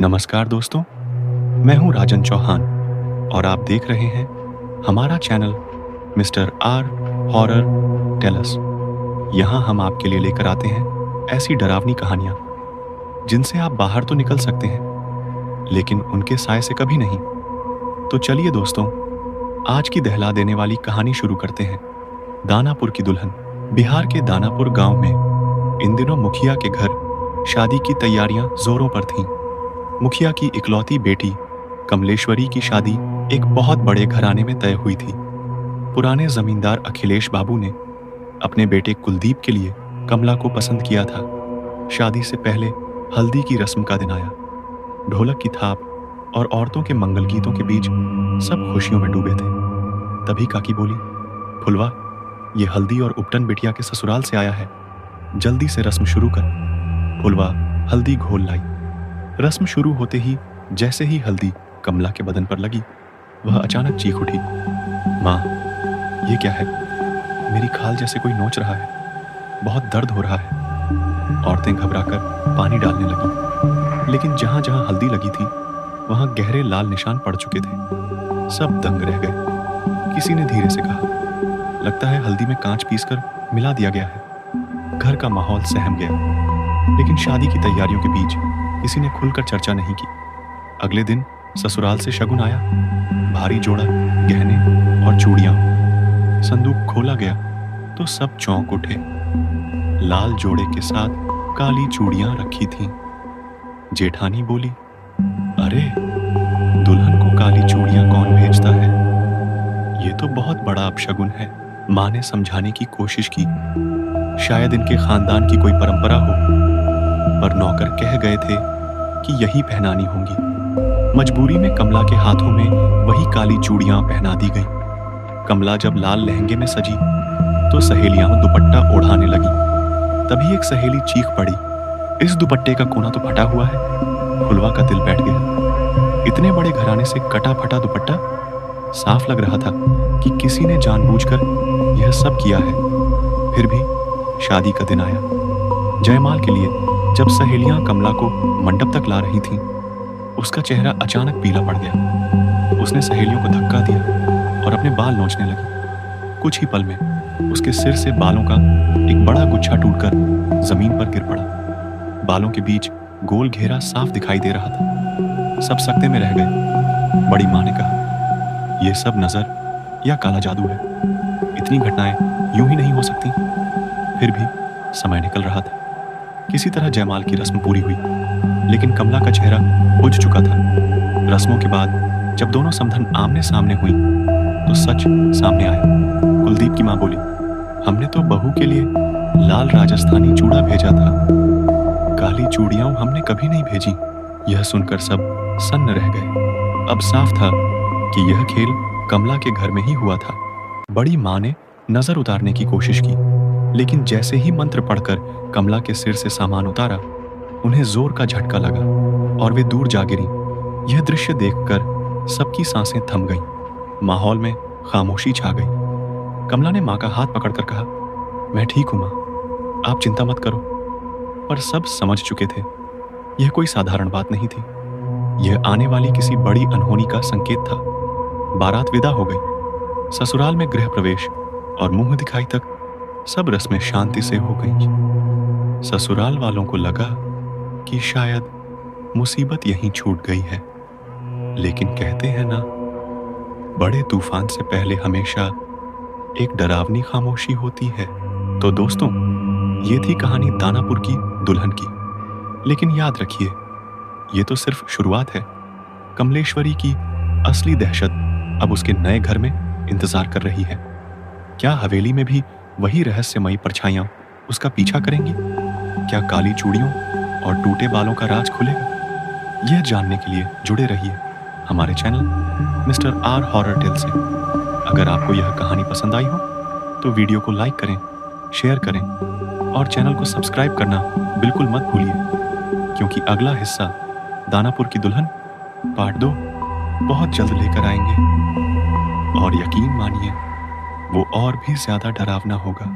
नमस्कार दोस्तों, मैं हूं राजन चौहान और आप देख रहे हैं हमारा channel mister R horror tales. यहाँ हम आपके लिए लेकर आते हैं ऐसी डरावनी कहानियाँ जिनसे आप बाहर तो निकल सकते हैं लेकिन उनके साए से कभी नहीं। तो चलिए दोस्तों, आज की दहला देने वाली कहानी शुरू करते हैं। दानापुर की दुल्हन। बिहार के दानापुर गांव में इन दिनों मुखिया के घर शादी की तैयारियां जोरों पर थीं। मुखिया की इकलौती बेटी कमलेश्वरी की शादी एक बहुत बड़े घराने में तय हुई थी। पुराने जमींदार अखिलेश बाबू ने अपने बेटे कुलदीप के लिए कमला को पसंद किया था। शादी से पहले हल्दी की रस्म का दिन आया। ढोलक की थाप और औरतों के मंगल गीतों के बीच सब खुशियों में डूबे थे। तभी काकी बोली, फुलवा, ये हल्दी और उपटन बिटिया के ससुराल से आया है, जल्दी से रस्म शुरू कर। फुलवा हल्दी घोल लाई। रस्म शुरू होते ही जैसे ही हल्दी कमला के बदन पर लगी, वह अचानक चीख उठी, माँ, ये क्या है? मेरी खाल जैसे कोई नोच रहा है, बहुत दर्द हो रहा है। औरतें घबराकर पानी डालने लगी, लेकिन जहां जहां हल्दी लगी थी वहां गहरे लाल निशान पड़ चुके थे। सब दंग रह गए। किसी ने धीरे से कहा, लगता है हल्दी में कांच पीसकर मिला दिया गया है। घर का माहौल सहम गया, लेकिन शादी की तैयारियों के बीच किसी ने खुलकर चर्चा नहीं की। अगले दिन ससुराल से शगुन आया। भारी जोड़ा, गहने और चूड़ियां। संदूक खोला गया तो सब चौंक उठे। लाल जोड़े के साथ काली चूड़ियां रखी थीं। जेठानी बोली, अरे, दुल्हन को काली चूड़ियां कौन भेजता है? ये तो बहुत बड़ा अपशगुन है। मां ने समझाने की कोशिश की, शायद इनके खानदान की कोई परंपरा हो, पर नौकर कह गए थे कि यही पहनानी होंगी। मजबूरी में कमला के हाथों में वही काली चूड़ियां पहना दी गई। कमला जब लाल लहंगे में सजी तो सहेलियां दुपट्टा ओढ़ाने लगी। तभी एक सहेली चीख पड़ी, इस दुपट्टे का कोना तो फटा हुआ है। फुलवा का दिल बैठ गया। इतने बड़े घराने से कटा फटा दुपट्टा? साफ लग रहा था कि किसी ने जानबूझकर यह सब किया है। फिर भी शादी का दिन आया। जयमाल के लिए जब सहेलियां कमला को मंडप तक ला रही थीं, उसका चेहरा अचानक पीला पड़ गया। उसने सहेलियों को धक्का दिया और अपने बाल नोचने लगी। कुछ ही पल में उसके सिर से बालों का एक बड़ा गुच्छा टूटकर जमीन पर गिर पड़ा। बालों के बीच गोल घेरा साफ दिखाई दे रहा था। सब सकते में रह गए। बड़ी माँ ने कहा, यह सब नजर या काला जादू है। इतनी घटनाएं यूं ही नहीं हो सकती। फिर भी समय निकल रहा था। किसी तरह जयमाल की रस्म पूरी हुई, लेकिन कमला का चेहरा बुझ चुका था। रस्मों के बाद जब दोनों समधन आमने सामने हुई तो सच सामने आया। कुलदीप की माँ बोली, हमने तो बहू के लिए लाल राजस्थानी चूड़ा भेजा था, काली चूड़ियां हमने कभी नहीं भेजी। यह सुनकर सब सन्न रह गए। अब साफ था कि यह खेल कमला के घर में ही हुआ था। बड़ी माँ ने नजर उतारने की कोशिश की, लेकिन जैसे ही मंत्र पढ़कर कमला के सिर से सामान उतारा, उन्हें जोर का झटका लगा और वे दूर जा गिरी। यह दृश्य देखकर सबकी सांसें थम गईं। माहौल में खामोशी छा गई। कमला ने मां का हाथ पकड़कर कहा, मैं ठीक हूं मां, आप चिंता मत करो। पर सब समझ चुके थे यह कोई साधारण बात नहीं थी। यह आने वाली किसी बड़ी अनहोनी का संकेत था। बारात विदा हो गई। ससुराल में गृह प्रवेश और मुंह दिखाई तक सब रस्में शांति से हो गईं। ससुराल वालों को लगा कि शायद मुसीबत यहीं छूट गई है, लेकिन कहते हैं ना, बड़े तूफान से पहले हमेशा एक डरावनी खामोशी होती है। तो दोस्तों, ये थी कहानी दानापुर की दुल्हन की। लेकिन याद रखिए, ये तो सिर्फ शुरुआत है। कमलेश्वरी की असली दहशत अब उसके नए घर में इंतजार कर रही है। क्या हवेली में भी वही रहस्यमयी परछाइयां उसका पीछा करेंगी? क्या काली चूड़ियों और टूटे बालों का राज खुलेगा? यह जानने के लिए जुड़े रहिए हमारे channel mister R horror tale से। अगर आपको यह कहानी पसंद आई हो तो वीडियो को लाइक करें, शेयर करें और चैनल को सब्सक्राइब करना बिल्कुल मत भूलिए, क्योंकि अगला हिस्सा दानापुर की दुल्हन पार्ट 2 बहुत जल्द लेकर आएंगे। और यकीन मानिए, वो और भी ज्यादा डरावना होगा।